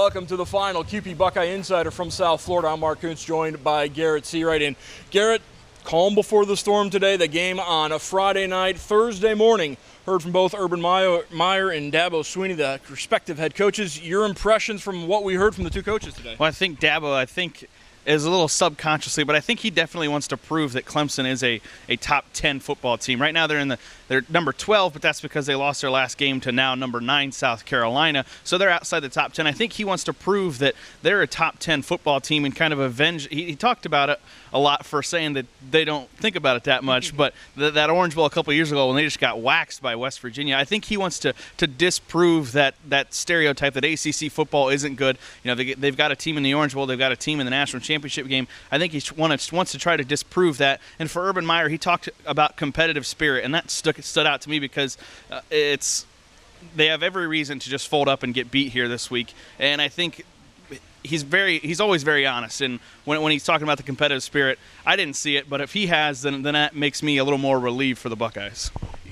welcome to the final Kewpee Buckeye Insider from South Florida. I'm Mark Kunz, joined by Garrett, Searight. And Garrett, calm before the storm today. The game on a Friday night, Thursday morning. Heard from both Urban Meyer and Dabo Swinney, the respective head coaches. Your impressions from what we heard from the two coaches today? Well, I think Dabo, is a little subconsciously, but I think he definitely wants to prove that Clemson is a top 10 football team. Right now they're number 12, but that's because they lost their last game to now number 9 South Carolina. So they're outside the top 10. I think he wants to prove that they're a top 10 football team and kind of avenge. He talked about it a lot for saying that they don't think about it that much, but that Orange Bowl a couple of years ago when they just got waxed by West Virginia, I think he wants to disprove that stereotype that ACC football isn't good. You know, they've got a team in the Orange Bowl, they've got a team in the national championship game. I think he wants to try to disprove that. And for Urban Meyer, he talked about competitive spirit, and that stood out to me because they have every reason to just fold up and get beat here this week. And I think he's always very honest, and when he's talking about the competitive spirit, I didn't see it, but if he has, then that makes me a little more relieved for the Buckeyes.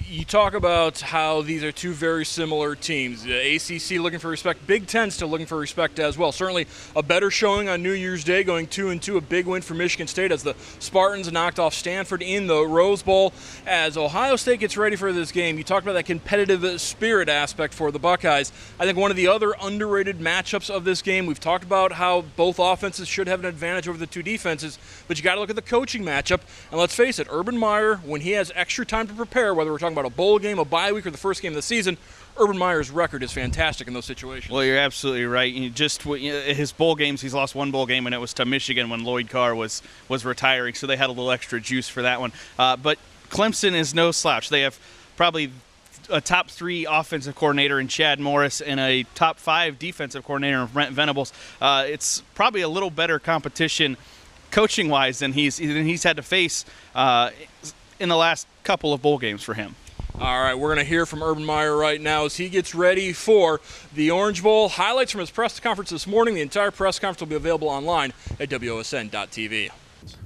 You talk about how these are two very similar teams. The ACC looking for respect, Big Ten still looking for respect as well. Certainly a better showing on New Year's Day, going 2-2, a big win for Michigan State as the Spartans knocked off Stanford in the Rose Bowl. As Ohio State gets ready for this game, you talked about that competitive spirit aspect for the Buckeyes. I think one of the other underrated matchups of this game, we've talked about how both offenses should have an advantage over the two defenses, but you got to look at the coaching matchup. And let's face it, Urban Meyer, when he has extra time to prepare, whether we're talking about a bowl game, a bye week, or the first game of the season, Urban Meyer's record is fantastic in those situations. Well, you're absolutely right. His bowl games, he's lost one bowl game, and it was to Michigan when Lloyd Carr was retiring, so they had a little extra juice for that one. But Clemson is no slouch. They have probably a top 3 offensive coordinator in Chad Morris and a top 5 defensive coordinator in Brent Venables. It's probably a little better competition coaching-wise than he's had to face in the last couple of bowl games for him. All right, we're going to hear from Urban Meyer right now as he gets ready for the Orange Bowl. Highlights from his press conference this morning. The entire press conference will be available online at WOSN.tv.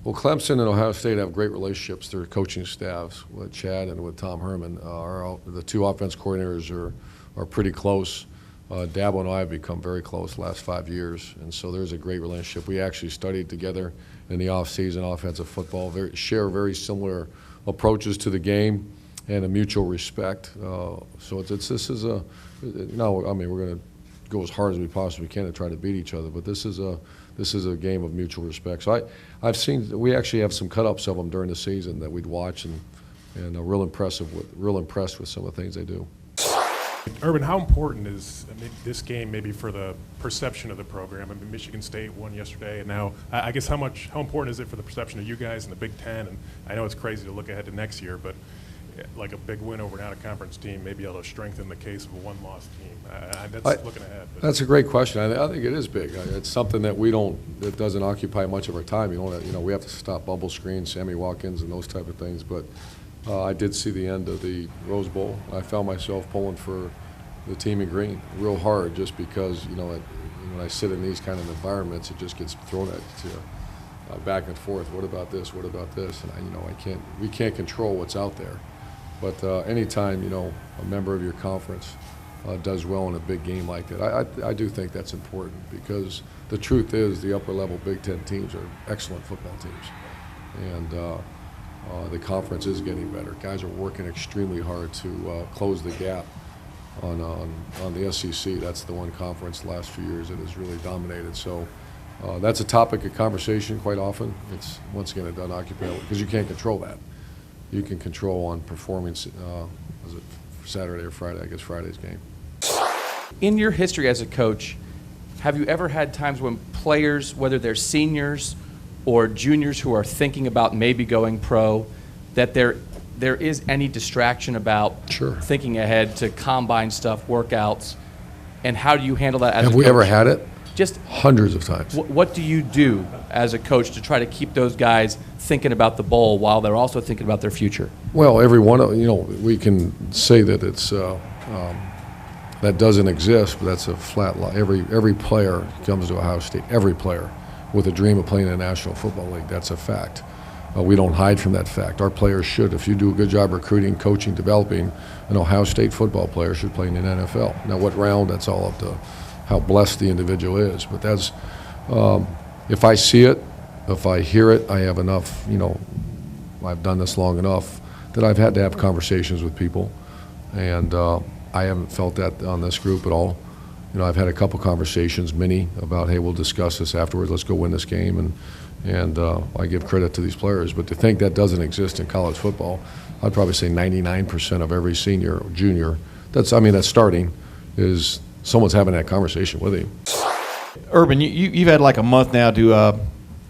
Well, Clemson and Ohio State have great relationships. Their coaching staffs with Chad and with Tom Herman. The two offense coordinators are pretty close. Dabo and I have become very close the last 5 years, and so there's a great relationship. We actually studied together in the off-season offensive football, share very similar approaches to the game and a mutual respect. So this is we're going to go as hard as we possibly can to try to beat each other, but this is a game of mutual respect. So we actually have some cut-ups of them during the season that we'd watch and are real impressed with some of the things they do. Urban, how important is this game maybe for the perception of the program? I mean, Michigan State won yesterday, and now I guess how important is it for the perception of you guys in the Big Ten? And I know it's crazy to look ahead to next year, but like a big win over an out-of-conference team may be able to strengthen the case of a one-loss team. That's looking ahead. But. That's a great question. I think it is big. It's something that that doesn't occupy much of our time. We have to stop bubble screens, Sammy Watkins, and those type of things, but. I did see the end of the Rose Bowl. I found myself pulling for the team in green real hard just because, when I sit in these kind of environments, it just gets thrown at you back and forth. What about this? What about this? And we can't control what's out there. But anytime, a member of your conference does well in a big game like that, I do think that's important because the truth is the upper-level Big Ten teams are excellent football teams. And the conference is getting better. Guys are working extremely hard to close the gap on the SEC. That's the one conference the last few years that has really dominated. So that's a topic of conversation quite often. It's, once again, it doesn't occupy because you can't control that. You can control on performance, was it Saturday or Friday? I guess Friday's game. In your history as a coach, have you ever had times when players, whether they're seniors or juniors who are thinking about maybe going pro, that there is any distraction about thinking ahead to combine stuff, workouts, and how do you handle that as a coach? Have we ever had it? Just hundreds of times. What do you do as a coach to try to keep those guys thinking about the bowl while they're also thinking about their future? Well, every one of we can say that it's that doesn't exist, but that's a flat lie. Every player comes to Ohio State. Every player with a dream of playing in the National Football League. That's a fact. We don't hide from that fact. Our players should. If you do a good job recruiting, coaching, developing, an Ohio State football player should play in the NFL. Now, what round? That's all up to how blessed the individual is. But that's, if I see it, if I hear it, I have enough, I've done this long enough that I've had to have conversations with people. And I haven't felt that on this group at all. I've had a couple conversations, many, about, hey, we'll discuss this afterwards, let's go win this game, and I give credit to these players. But to think that doesn't exist in college football, I'd probably say 99% of every senior or junior, that's starting, is someone's having that conversation with him. Urban, you've had like a month now to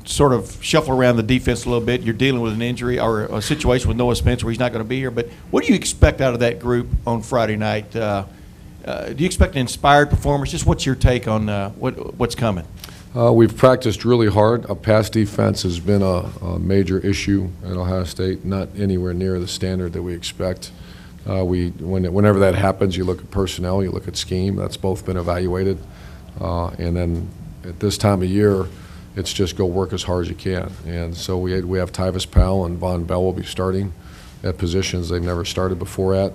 sort of shuffle around the defense a little bit. You're dealing with an injury or a situation with Noah Spence where he's not going to be here. But what do you expect out of that group on Friday night? Do you expect an inspired performance? Just what's your take on what's coming? We've practiced really hard. Our pass defense has been a major issue at Ohio State, not anywhere near the standard that we expect. Whenever that happens, you look at personnel, you look at scheme. That's both been evaluated. And then at this time of year, it's just go work as hard as you can. And so we have Tyvis Powell and Von Bell will be starting at positions they've never started before at.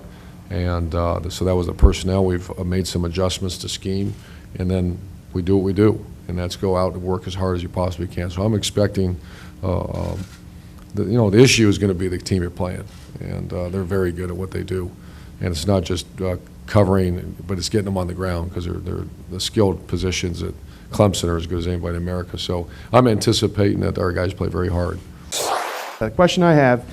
And so that was the personnel. We've made some adjustments to scheme, and then we do what we do, and that's go out and work as hard as you possibly can. So I'm expecting, the issue is going to be the team you're playing, and they're very good at what they do. And it's not just covering, but it's getting them on the ground, because they're the skilled positions at Clemson are as good as anybody in America. So I'm anticipating that our guys play very hard. The question I have,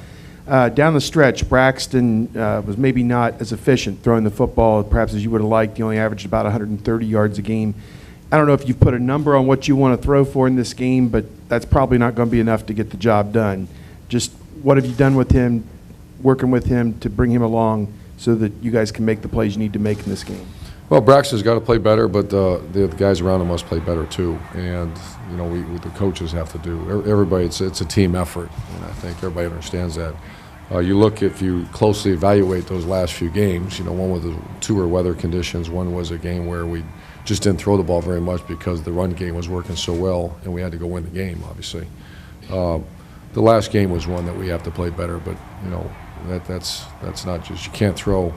down the stretch, Braxton was maybe not as efficient throwing the football perhaps as you would have liked. He only averaged about 130 yards a game. I don't know if you've put a number on what you want to throw for in this game, but that's probably not going to be enough to get the job done. Just what have you done with him, working with him to bring him along so that you guys can make the plays you need to make in this game? Well, Braxton's got to play better, but the guys around him must play better too. And the coaches have to do. Everybody, it's a team effort, and I think everybody understands that. If you closely evaluate those last few games, one was the tour weather conditions, one was a game where we just didn't throw the ball very much because the run game was working so well, and we had to go win the game, obviously. The last game was one that we have to play better, but that's not just, you can't throw.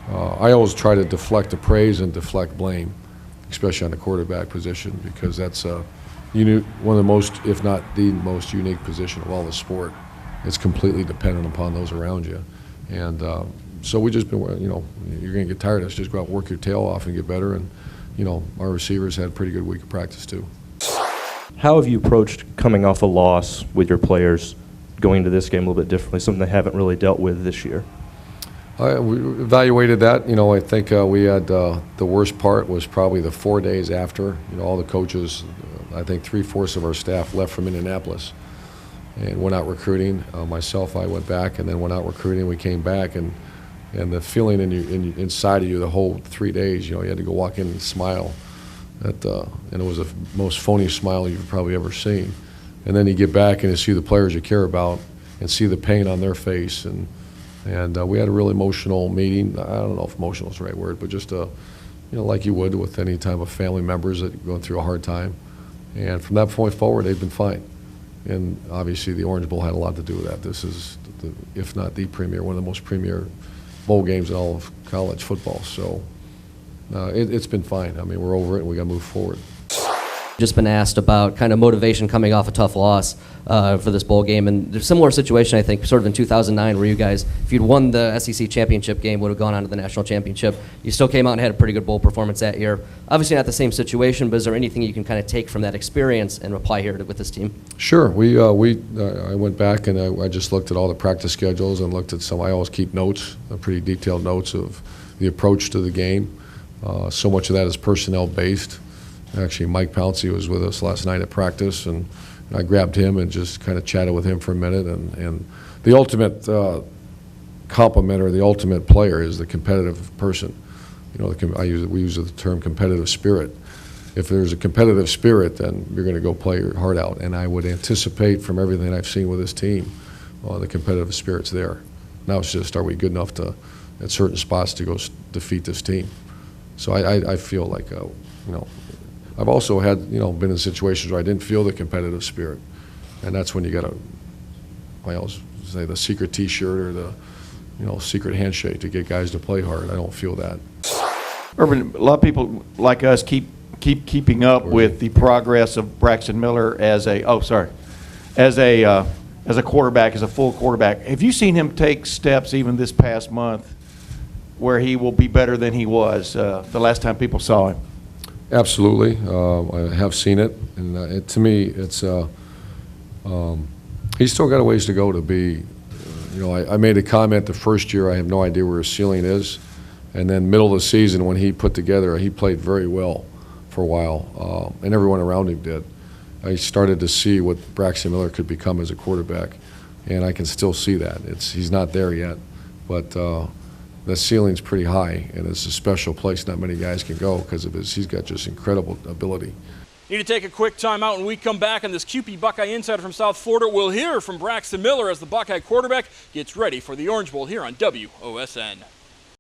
I always try to deflect the praise and deflect blame, especially on the quarterback position, because that's one of the most, if not the most unique position of all the sport. It's completely dependent upon those around you. And so we just been, you're going to get tired of us. Just go out and work your tail off and get better. And, our receivers had a pretty good week of practice too. How have you approached coming off a loss with your players going into this game a little bit differently, something they haven't really dealt with this year? We evaluated that. I think we had the worst part was probably the 4 days after. All the coaches, I think 3/4 of our staff left from Indianapolis and went out recruiting. Myself, I went back and then went out recruiting. We came back, and the feeling inside of you the whole 3 days, you had to go walk in and smile. And it was the most phony smile you've probably ever seen. And then you get back and you see the players you care about and see the pain on their face. And we had a real emotional meeting. I don't know if emotional is the right word, but just like you would with any type of family members that are going through a hard time. And from that point forward, they've been fine. And obviously the Orange Bowl had a lot to do with that. This is, if not the premier, one of the most premier bowl games in all of college football. So it's been fine. We're over it, and we got to move forward. Just been asked about kind of motivation coming off a tough loss for this bowl game, and there's a similar situation, I think, sort of in 2009, where you guys, if you'd won the SEC championship game, would have gone on to the national championship. You still came out and had a pretty good bowl performance that year. Obviously not the same situation, but is there anything you can kind of take from that experience and apply here with this team? Sure. I went back and I just looked at all the practice schedules and looked at some. I always keep notes, pretty detailed notes of the approach to the game. So much of that is personnel based. Actually, Mike Pouncey was with us last night at practice, and I grabbed him and just kind of chatted with him for a minute. And the ultimate compliment or the ultimate player is the competitive person. We use the term competitive spirit. If there's a competitive spirit, then you're going to go play your heart out. And I would anticipate from everything I've seen with this team, the competitive spirit's there. Now it's just, are we good enough to, at certain spots, to go defeat this team? So I feel like, I've also had, been in situations where I didn't feel the competitive spirit. And that's when you got to, I always say, the secret T-shirt or the, secret handshake to get guys to play hard. I don't feel that. Urban, a lot of people like us keep keeping up with the progress of Braxton Miller as a quarterback, as a full quarterback. Have you seen him take steps even this past month where he will be better than he was the last time people saw him? Absolutely. I have seen it. And to me, it's he's still got a ways to go to be. I made a comment the first year, I have no idea where his ceiling is. And then middle of the season when he played very well for a while, and everyone around him did. I started to see what Braxton Miller could become as a quarterback, and I can still see that. He's not there yet, but the ceiling's pretty high, and it's a special place not many guys can go because of he's got just incredible ability. Need to take a quick timeout. When we come back on this Kewpee Buckeye Insider from South Florida, we'll hear from Braxton Miller as the Buckeye quarterback gets ready for the Orange Bowl here on WOSN.